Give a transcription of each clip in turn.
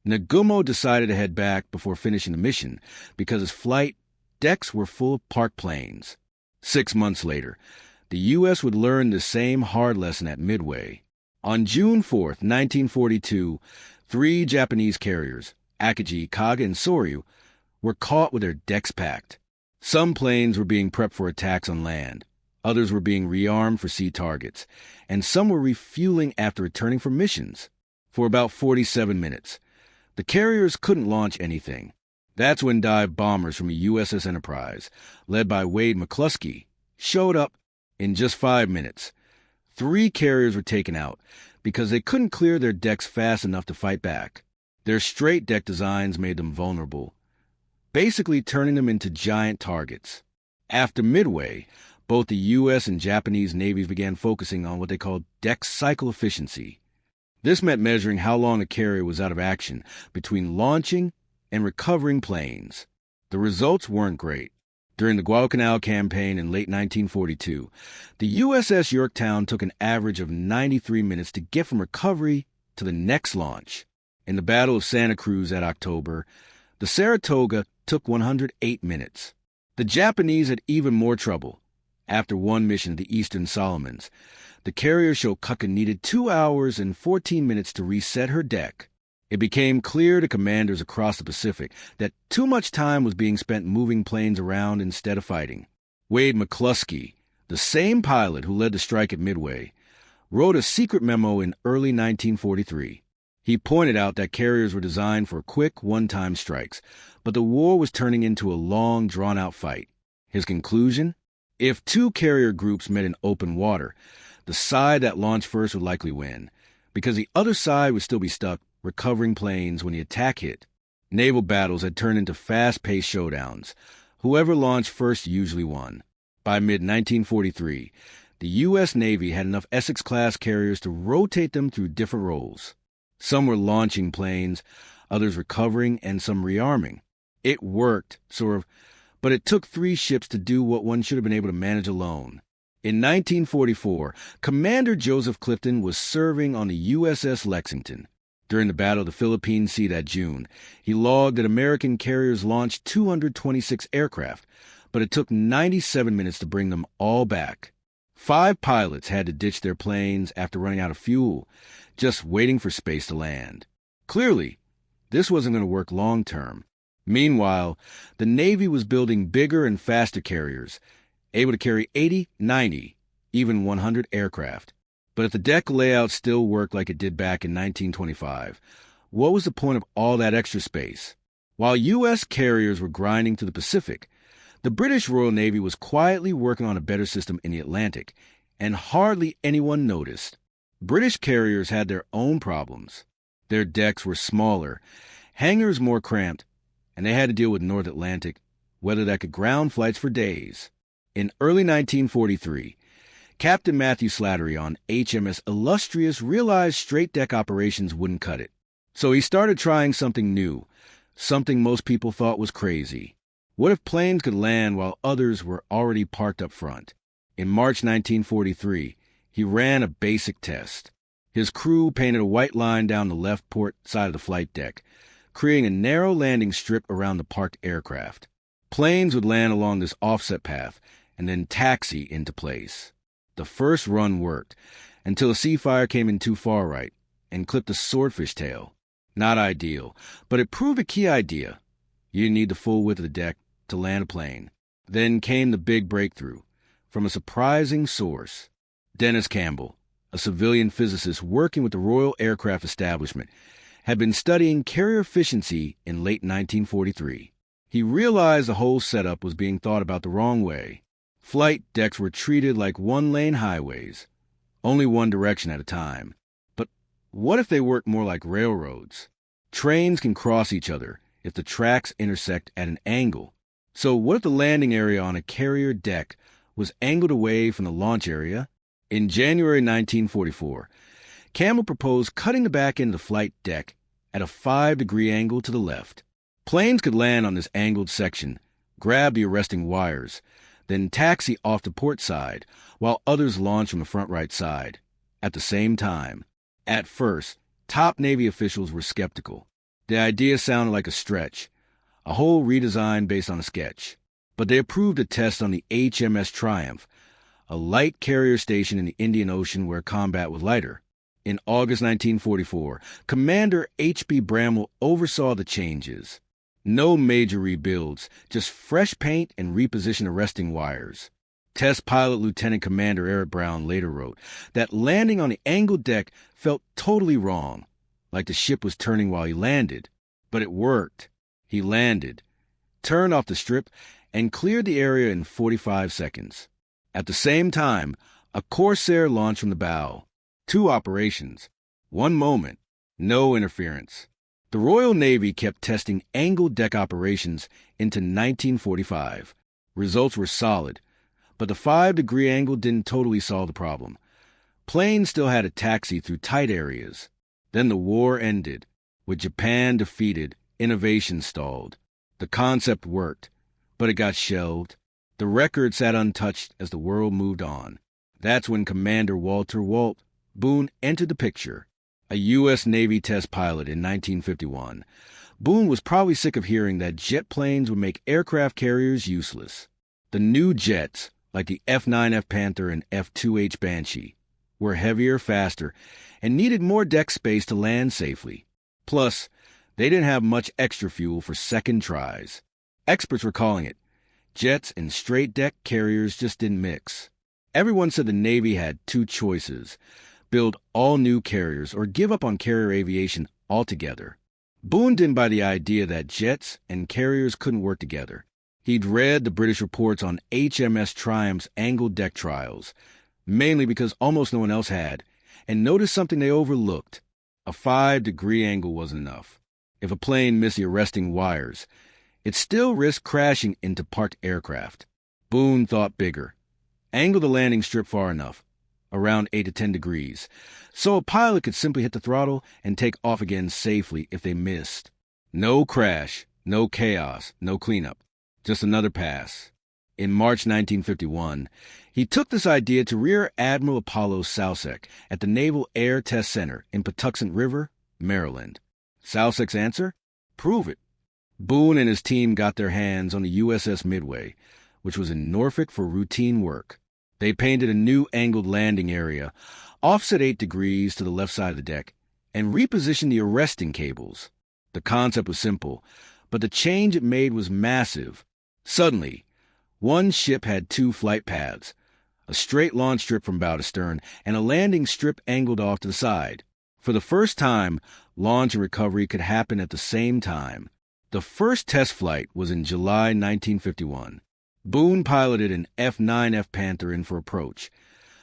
Nagumo decided to head back before finishing the mission because his flight decks were full of parked planes. 6 months later, the U.S. would learn the same hard lesson at Midway. On June 4, 1942, 3 Japanese carriers, Akagi, Kaga, and Soryu, were caught with their decks packed. Some planes were being prepped for attacks on land, others were being rearmed for sea targets, and some were refueling after returning from missions. For about 47 minutes, the carriers couldn't launch anything. That's when dive bombers from the USS Enterprise, led by Wade McCluskey, showed up in just 5 minutes. 3 carriers were taken out because they couldn't clear their decks fast enough to fight back. Their straight deck designs made them vulnerable, basically turning them into giant targets. After Midway, both the U.S. and Japanese navies began focusing on what they called deck cycle efficiency. This meant measuring how long a carrier was out of action between launching and recovering planes. The results weren't great. During the Guadalcanal campaign in late 1942, the USS Yorktown took an average of 93 minutes to get from recovery to the next launch. In the Battle of Santa Cruz that October, the Saratoga took 108 minutes. The Japanese had even more trouble. After one mission to the Eastern Solomons, the carrier Shokaku needed 2 hours and 14 minutes to reset her deck. It became clear to commanders across the Pacific that too much time was being spent moving planes around instead of fighting. Wade McCluskey, the same pilot who led the strike at Midway, wrote a secret memo in early 1943. He pointed out that carriers were designed for quick, one-time strikes, but the war was turning into a long, drawn-out fight. His conclusion? If 2 carrier groups met in open water, the side that launched first would likely win, because the other side would still be stuck recovering planes when the attack hit. Naval battles had turned into fast-paced showdowns. Whoever launched first usually won. By mid-1943, the U.S. Navy had enough Essex-class carriers to rotate them through different roles. Some were launching planes, others recovering, and some rearming. It worked, sort of, but it took 3 ships to do what one should have been able to manage alone. In 1944, Commander Joseph Clifton was serving on the USS Lexington. During the Battle of the Philippine Sea that June, he logged that American carriers launched 226 aircraft, but it took 97 minutes to bring them all back. 5 pilots had to ditch their planes after running out of fuel, just waiting for space to land. Clearly, this wasn't going to work long term. Meanwhile, the Navy was building bigger and faster carriers, able to carry 80, 90, even 100 aircraft. But if the deck layout still worked like it did back in 1925, what was the point of all that extra space? While U.S. carriers were grinding to the Pacific, the British Royal Navy was quietly working on a better system in the Atlantic, and hardly anyone noticed. British carriers had their own problems. Their decks were smaller, hangars more cramped, and they had to deal with North Atlantic weather that could ground flights for days. In early 1943, Captain Matthew Slattery on HMS Illustrious realized straight-deck operations wouldn't cut it. So he started trying something new, something most people thought was crazy. What if planes could land while others were already parked up front? In March 1943, he ran a basic test. His crew painted a white line down the left port side of the flight deck, creating a narrow landing strip around the parked aircraft. Planes would land along this offset path and then taxi into place. The first run worked, until a Seafire came in too far right and clipped a swordfish tail. Not ideal, but it proved a key idea. You didn't need the full width of the deck to land a plane. Then came the big breakthrough, from a surprising source. Dennis Campbell, a civilian physicist working with the Royal Aircraft Establishment, had been studying carrier efficiency in late 1943. He realized the whole setup was being thought about the wrong way. Flight decks were treated like one-lane highways, only one direction at a time. But what if they worked more like railroads? Trains can cross each other if the tracks intersect at an angle. So what if the landing area on a carrier deck was angled away from the launch area? In January 1944, Campbell proposed cutting the back end of the flight deck at a 5-degree angle to the left. Planes could land on this angled section, grab the arresting wires, then taxi off the port side, while others launch from the front right side, at the same time. At first, top Navy officials were skeptical. The idea sounded like a stretch, a whole redesign based on a sketch. But they approved a test on the HMS Triumph, a light carrier station in the Indian Ocean where combat was lighter. In August 1944, Commander H.B. Bramwell oversaw the changes. No major rebuilds, just fresh paint and repositioned arresting wires. Test pilot Lieutenant Commander Eric Brown later wrote that landing on the angled deck felt totally wrong, like the ship was turning while he landed. But it worked. He landed, turned off the strip, and cleared the area in 45 seconds. At the same time, a Corsair launched from the bow. 2 operations. 1 moment. No interference. The Royal Navy kept testing angled deck operations into 1945. Results were solid, but the 5-degree angle didn't totally solve the problem. Planes still had to taxi through tight areas. Then the war ended. With Japan defeated, innovation stalled. The concept worked, but it got shelved. The record sat untouched as the world moved on. That's when Commander Walter Walt Boone entered the picture, a U.S. Navy test pilot in 1951. Boone was probably sick of hearing that jet planes would make aircraft carriers useless. The new jets, like the F-9F Panther and F-2H Banshee, were heavier, faster, and needed more deck space to land safely. Plus, they didn't have much extra fuel for second tries. Experts were calling it, jets and straight-deck carriers just didn't mix. Everyone said the Navy had 2 choices: build all new carriers or give up on carrier aviation altogether. Boone didn't buy the idea that jets and carriers couldn't work together. He'd read the British reports on HMS Triumph's angled deck trials, mainly because almost no one else had, and noticed something they overlooked. A 5-degree angle wasn't enough. If a plane missed the arresting wires, it still risked crashing into parked aircraft. Boone thought bigger. Angle the landing strip far enough, around 8 to 10 degrees, so a pilot could simply hit the throttle and take off again safely if they missed. No crash, no chaos, no cleanup, just another pass. In March 1951, he took this idea to Rear Admiral Apollo Soucek at the Naval Air Test Center in Patuxent River, Maryland. Soucek's answer? Prove it. Boone and his team got their hands on the USS Midway, which was in Norfolk for routine work. They painted a new angled landing area, offset 8 degrees to the left side of the deck, and repositioned the arresting cables. The concept was simple, but the change it made was massive. Suddenly, one ship had 2 flight paths, a straight launch strip from bow to stern, and a landing strip angled off to the side. For the first time, launch and recovery could happen at the same time. The first test flight was in July 1951. Boone piloted an F-9F Panther in for approach,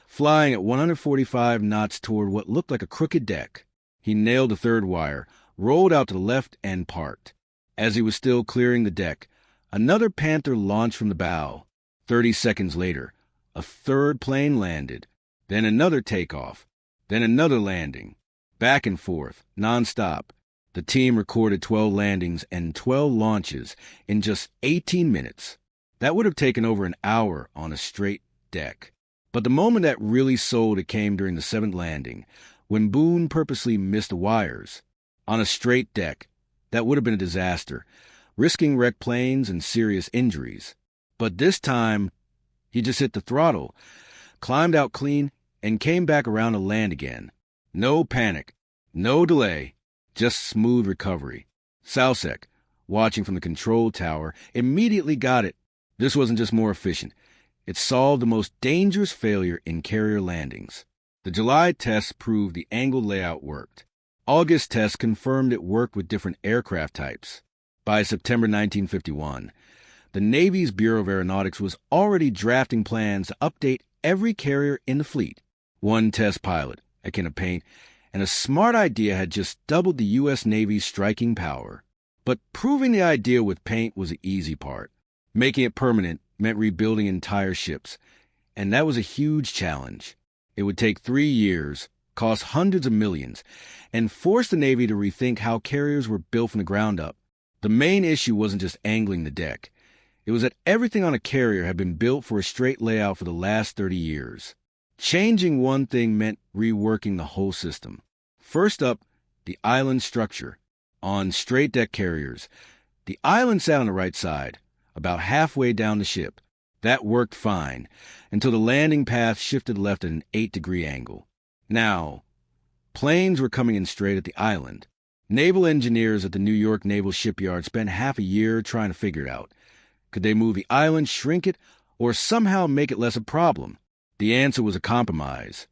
flying at 145 knots toward what looked like a crooked deck. He nailed the 3rd wire, rolled out to the left, and parked. As he was still clearing the deck, another Panther launched from the bow. 30 seconds later, a 3rd plane landed, then another takeoff, then another landing. Back and forth, nonstop. The team recorded 12 landings and 12 launches in just 18 minutes. That would have taken over an hour on a straight deck. But the moment that really sold it came during the 7th landing, when Boone purposely missed the wires. On a straight deck, that would have been a disaster, risking wrecked planes and serious injuries. But this time, he just hit the throttle, climbed out clean, and came back around to land again. No panic, no delay, just smooth recovery. Soucek, watching from the control tower, immediately got it. This wasn't just more efficient. It solved the most dangerous failure in carrier landings. The July tests proved the angled layout worked. August tests confirmed it worked with different aircraft types. By September 1951, the Navy's Bureau of Aeronautics was already drafting plans to update every carrier in the fleet. One test pilot, a can of paint, and a smart idea had just doubled the U.S. Navy's striking power. But proving the idea with paint was the easy part. Making it permanent meant rebuilding entire ships, and that was a huge challenge. It would take 3 years, cost hundreds of millions, and force the Navy to rethink how carriers were built from the ground up. The main issue wasn't just angling the deck. It was that everything on a carrier had been built for a straight layout for the last 30 years. Changing one thing meant reworking the whole system. First up, the island structure. On straight deck carriers, the island sat on the right side, about halfway down the ship. That worked fine, until the landing path shifted left at an 8-degree angle. Now, planes were coming in straight at the island. Naval engineers at the New York Naval Shipyard spent half a year trying to figure it out. Could they move the island, shrink it, or somehow make it less a problem? The answer was a compromise.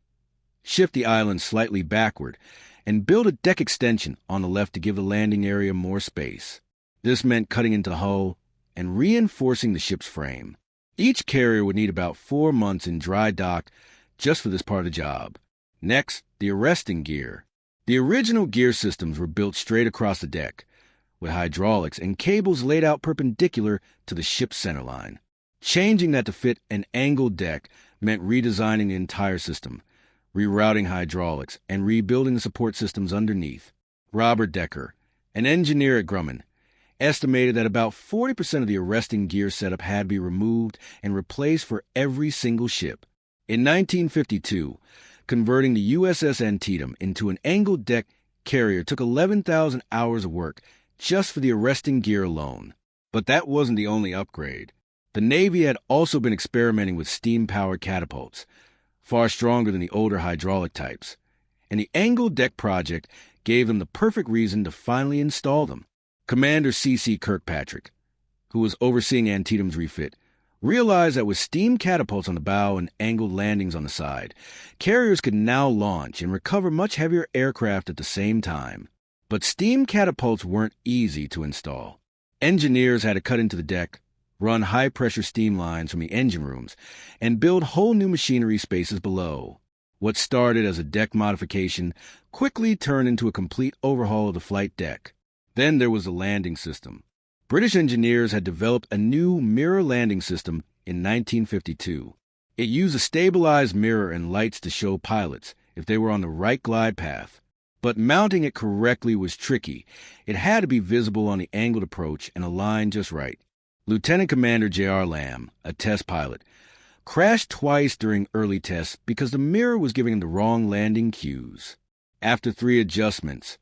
Shift the island slightly backward and build a deck extension on the left to give the landing area more space. This meant cutting into the hull and reinforcing the ship's frame. Each carrier would need about 4 months in dry dock just for this part of the job. Next, the arresting gear. The original gear systems were built straight across the deck, with hydraulics and cables laid out perpendicular to the ship's centerline. Changing that to fit an angled deck meant redesigning the entire system, rerouting hydraulics, and rebuilding the support systems underneath. Robert Decker, an engineer at Grumman, estimated that about 40% of the arresting gear setup had to be removed and replaced for every single ship. In 1952, converting the USS Antietam into an angled deck carrier took 11,000 hours of work just for the arresting gear alone. But that wasn't the only upgrade. The Navy had also been experimenting with steam-powered catapults, far stronger than the older hydraulic types, and the angled deck project gave them the perfect reason to finally install them. Commander C.C. Kirkpatrick, who was overseeing Antietam's refit, realized that with steam catapults on the bow and angled landings on the side, carriers could now launch and recover much heavier aircraft at the same time. But steam catapults weren't easy to install. Engineers had to cut into the deck, run high-pressure steam lines from the engine rooms, and build whole new machinery spaces below. What started as a deck modification quickly turned into a complete overhaul of the flight deck. Then there was the landing system. British engineers had developed a new mirror landing system in 1952. It used a stabilized mirror and lights to show pilots if they were on the right glide path. But mounting it correctly was tricky. It had to be visible on the angled approach and aligned just right. Lieutenant Commander J.R. Lamb, a test pilot, crashed twice during early tests because the mirror was giving him the wrong landing cues. After 3 adjustments,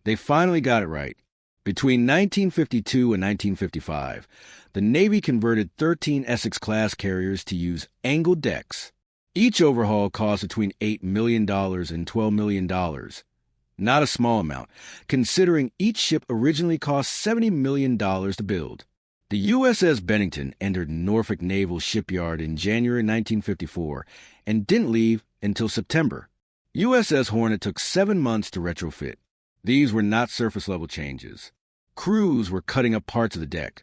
they finally got it right. Between 1952 and 1955, the Navy converted 13 Essex-class carriers to use angled decks. Each overhaul cost between $8 million and $12 million. Not a small amount, considering each ship originally cost $70 million to build. The USS Bennington entered Norfolk Naval Shipyard in January 1954 and didn't leave until September. USS Hornet took 7 months to retrofit. These were not surface-level changes. Crews were cutting up parts of the deck,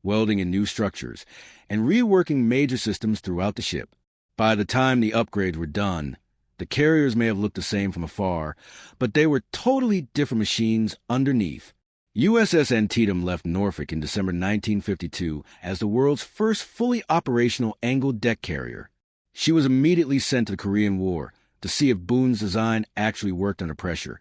welding in new structures, and reworking major systems throughout the ship. By the time the upgrades were done, the carriers may have looked the same from afar, but they were totally different machines underneath. USS Antietam left Norfolk in December 1952 as the world's first fully operational angled deck carrier. She was immediately sent to the Korean War to see if Boone's design actually worked under pressure,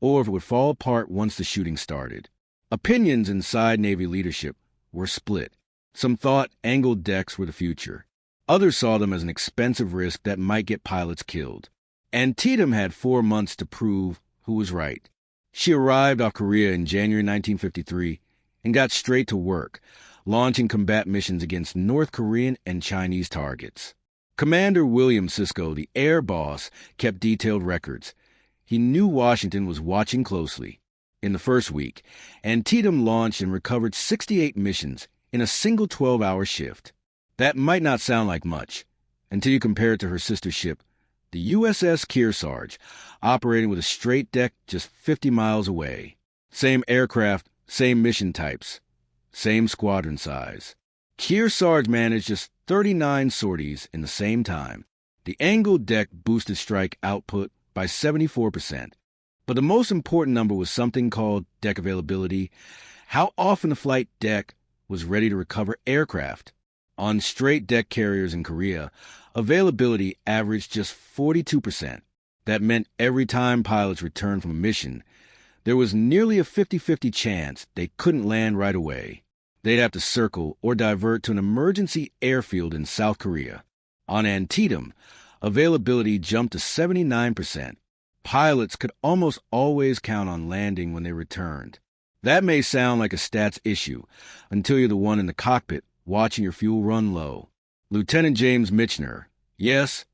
or if it would fall apart once the shooting started. Opinions inside Navy leadership were split. Some thought angled decks were the future. Others saw them as an expensive risk that might get pilots killed. Antietam had 4 months to prove who was right. She arrived off Korea in January 1953 and got straight to work, launching combat missions against North Korean and Chinese targets. Commander William Sisko, the air boss, kept detailed records. He knew Washington was watching closely. In the first week, Antietam launched and recovered 68 missions in a single 12-hour shift. That might not sound like much until you compare it to her sister ship, the USS Kearsarge, operating with a straight deck just 50 miles away. Same aircraft, same mission types, same squadron size. Kearsarge managed just 39 sorties in the same time. The angled deck boosted strike output by 74%. But the most important number was something called deck availability, how often the flight deck was ready to recover aircraft. On straight deck carriers in Korea, availability averaged just 42%. That meant every time pilots returned from a mission, there was nearly a 50-50 chance they couldn't land right away. They'd have to circle or divert to an emergency airfield in South Korea. On Antietam, availability jumped to 79%. Pilots could almost always count on landing when they returned. That may sound like a stats issue until you're the one in the cockpit watching your fuel run low. Lieutenant James Michener, yes,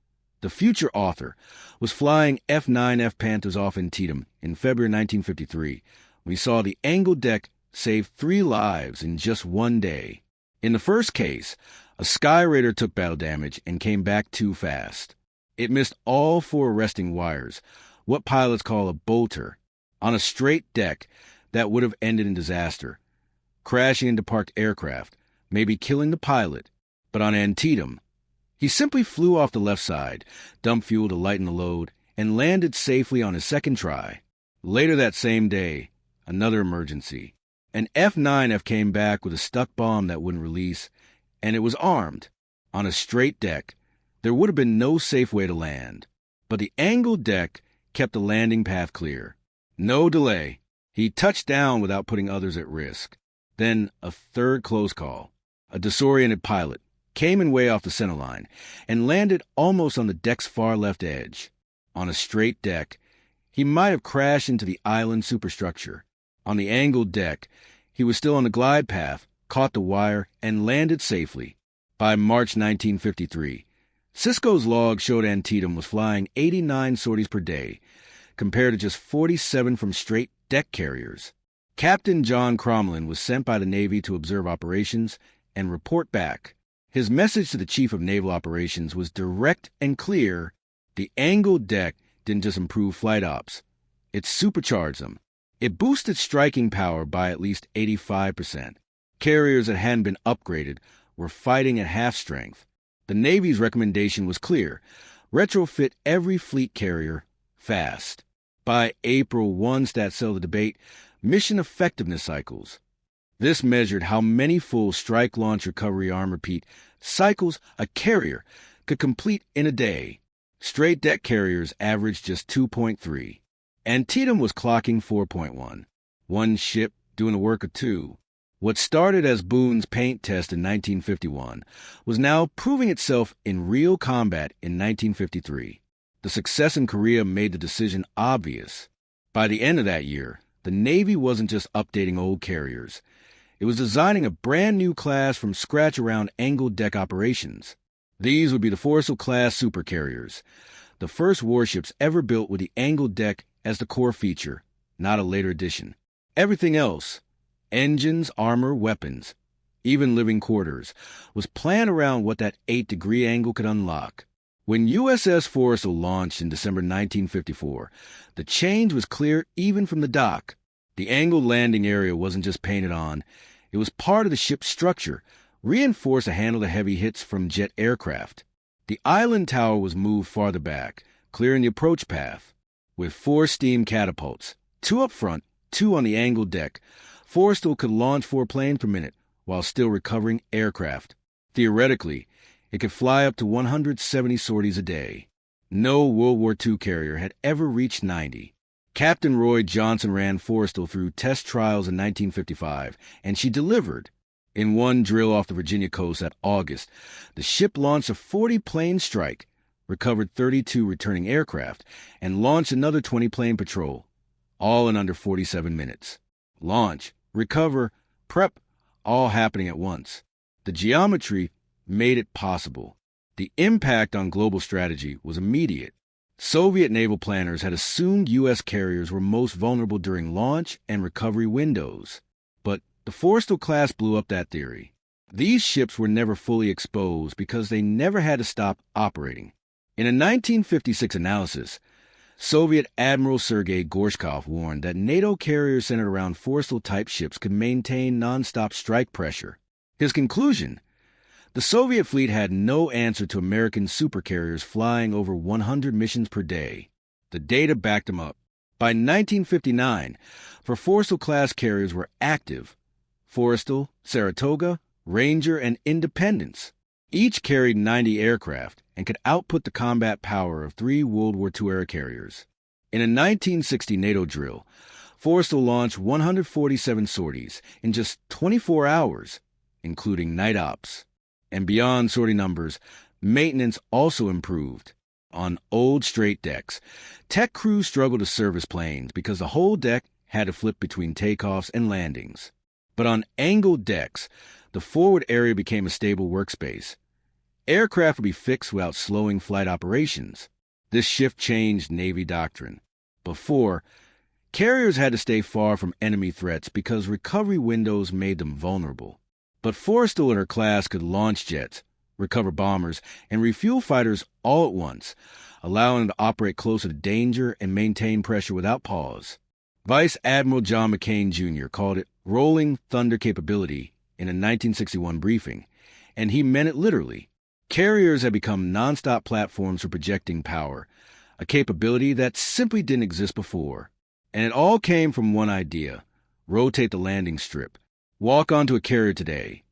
the future author, was flying F-9F Panthers off Antietam in February 1953 when he saw the angled deck save 3 lives in just one day. In the first case, a Sky Raider took battle damage and came back too fast. It missed all 4 arresting wires, what pilots call a bolter, on a straight deck that would have ended in disaster, crashing into parked aircraft, maybe killing the pilot. But on Antietam, he simply flew off the left side, dumped fuel to lighten the load, and landed safely on his second try. Later that same day, another emergency. An F-9F came back with a stuck bomb that wouldn't release, and it was armed. On a straight deck, there would have been no safe way to land. But the angled deck kept the landing path clear. No delay. He touched down without putting others at risk. Then a third close call. A disoriented pilot came in way off the center line and landed almost on the deck's far left edge. On a straight deck, he might have crashed into the island superstructure. On the angled deck, he was still on the glide path, caught the wire, and landed safely. By March 1953, Cisco's log showed Antietam was flying 89 sorties per day, compared to just 47 from straight deck carriers. Captain John Cromlin was sent by the Navy to observe operations and report back. His message to the Chief of Naval Operations was direct and clear. The angled deck didn't just improve flight ops, it supercharged them. It boosted striking power by at least 85%. Carriers that hadn't been upgraded were fighting at half strength. The Navy's recommendation was clear: retrofit every fleet carrier fast. By April, one stat settled the debate: mission effectiveness cycles. This measured how many full strike, launch, recovery, arm, repeat cycles a carrier could complete in a day. Straight deck carriers averaged just 2.3. Antietam was clocking 4.1. One ship doing the work of 2. What started as Boone's paint test in 1951 was now proving itself in real combat in 1953. The success in Korea made the decision obvious. By the end of that year, the Navy wasn't just updating old carriers. It was designing a brand new class from scratch around angled deck operations. These would be the Forrestal-class supercarriers, the first warships ever built with the angled deck as the core feature, not a later addition. Everything else, engines, armor, weapons, even living quarters, was planned around what that 8-degree angle could unlock. When USS Forrestal launched in December 1954, the change was clear even from the dock. The angled landing area wasn't just painted on, it was part of the ship's structure, reinforced to handle the heavy hits from jet aircraft. The island tower was moved farther back, clearing the approach path. With 4 steam catapults, 2 up front, 2 on the angled deck, Forrestal could launch 4 planes per minute while still recovering aircraft. Theoretically, it could fly up to 170 sorties a day. No World War II carrier had ever reached 90. Captain Roy Johnson ran Forrestal through test trials in 1955, and she delivered. In one drill off the Virginia coast that August, the ship launched a 40-plane strike, recovered 32 returning aircraft, and launched another 20-plane patrol, all in under 47 minutes. Launch, recover, prep, all happening at once. The geometry made it possible. The impact on global strategy was immediate. Soviet naval planners had assumed U.S. carriers were most vulnerable during launch and recovery windows. But the Forrestal class blew up that theory. These ships were never fully exposed because they never had to stop operating. In a 1956 analysis, Soviet Admiral Sergei Gorshkov warned that NATO carriers centered around Forrestal-type ships could maintain nonstop strike pressure. His conclusion: the Soviet fleet had no answer to American supercarriers flying over 100 missions per day. The data backed him up. By 1959, for Forrestal-class carriers were active: Forrestal, Saratoga, Ranger, and Independence. Each carried 90 aircraft and could output the combat power of 3 World War II-era carriers. In a 1960 NATO drill, Forrestal launched 147 sorties in just 24 hours, including night ops. And beyond sortie numbers, maintenance also improved. On old straight decks, tech crews struggled to service planes because the whole deck had to flip between takeoffs and landings. But on angled decks, the forward area became a stable workspace. Aircraft would be fixed without slowing flight operations. This shift changed Navy doctrine. Before, carriers had to stay far from enemy threats because recovery windows made them vulnerable. But Forrestal and her class could launch jets, recover bombers, and refuel fighters all at once, allowing them to operate closer to danger and maintain pressure without pause. Vice Admiral John McCain Jr. called it rolling thunder capability in a 1961 briefing, and he meant it literally. Carriers had become nonstop platforms for projecting power, a capability that simply didn't exist before. And it all came from one idea: rotate the landing strip. Walk onto a carrier today,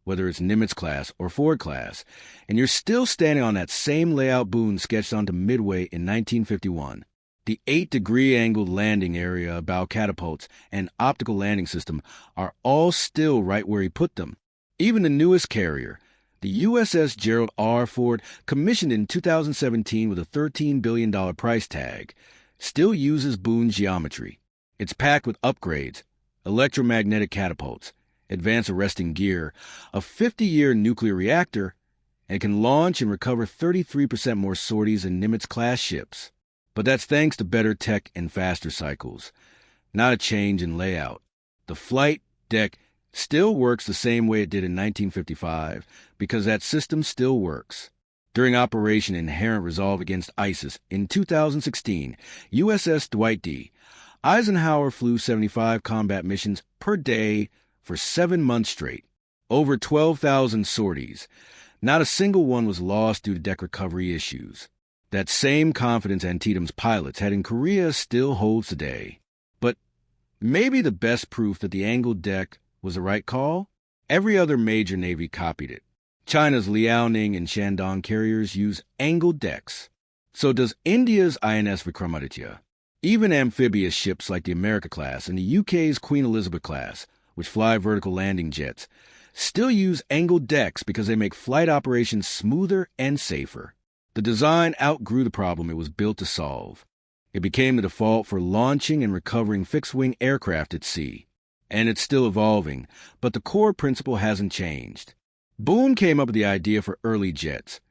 whether it's Nimitz class or Ford class, and you're still standing on that same layout Boone sketched onto Midway in 1951. The 8-degree angled landing area, bow catapults, and optical landing system are all still right where he put them. Even the newest carrier, the USS Gerald R. Ford, commissioned in 2017 with a $13 billion price tag, still uses Boone's geometry. It's packed with upgrades, electromagnetic catapults, advanced arresting gear, a 50-year nuclear reactor, and can launch and recover 33% more sorties than Nimitz-class ships. But that's thanks to better tech and faster cycles, not a change in layout. The flight deck still works the same way it did in 1955 because that system still works. During Operation Inherent Resolve against ISIS in 2016, USS Dwight D. Eisenhower flew 75 combat missions per day for 7 months straight, over 12,000 sorties. Not a single one was lost due to deck recovery issues. That same confidence Antietam's pilots had in Korea still holds today. But maybe the best proof that the angled deck was the right call? Every other major navy copied it. China's Liaoning and Shandong carriers use angled decks. So does India's INS Vikramaditya. Even amphibious ships like the America class and the UK's Queen Elizabeth class, which fly vertical landing jets, still use angled decks because they make flight operations smoother and safer. The design outgrew the problem it was built to solve. It became the default for launching and recovering fixed-wing aircraft at sea. And it's still evolving, but the core principle hasn't changed. Boone came up with the idea for early jets,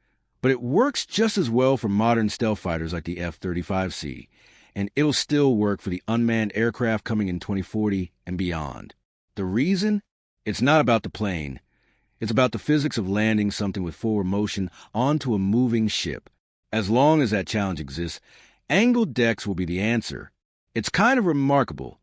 but it works just as well for modern stealth fighters like the F-35C, and it'll still work for the unmanned aircraft coming in 2040 and beyond. The reason? It's not about the plane. It's about the physics of landing something with forward motion onto a moving ship. As long as that challenge exists, angled decks will be the answer. It's kind of remarkable.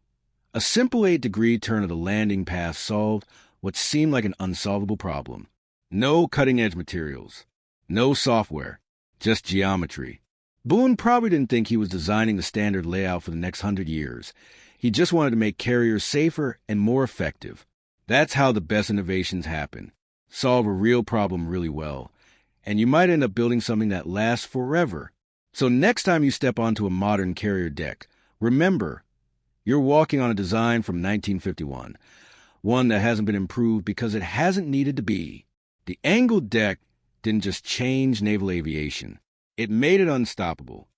A simple 8-degree turn of the landing path solved what seemed like an unsolvable problem. No cutting-edge materials. No software. Just geometry. Boone probably didn't think he was designing the standard layout for the next 100 years. He just wanted to make carriers safer and more effective. That's how the best innovations happen. Solve a real problem really well, and you might end up building something that lasts forever. So next time you step onto a modern carrier deck, remember, you're walking on a design from 1951, one that hasn't been improved because it hasn't needed to be. The angled deck didn't just change naval aviation. It made it unstoppable.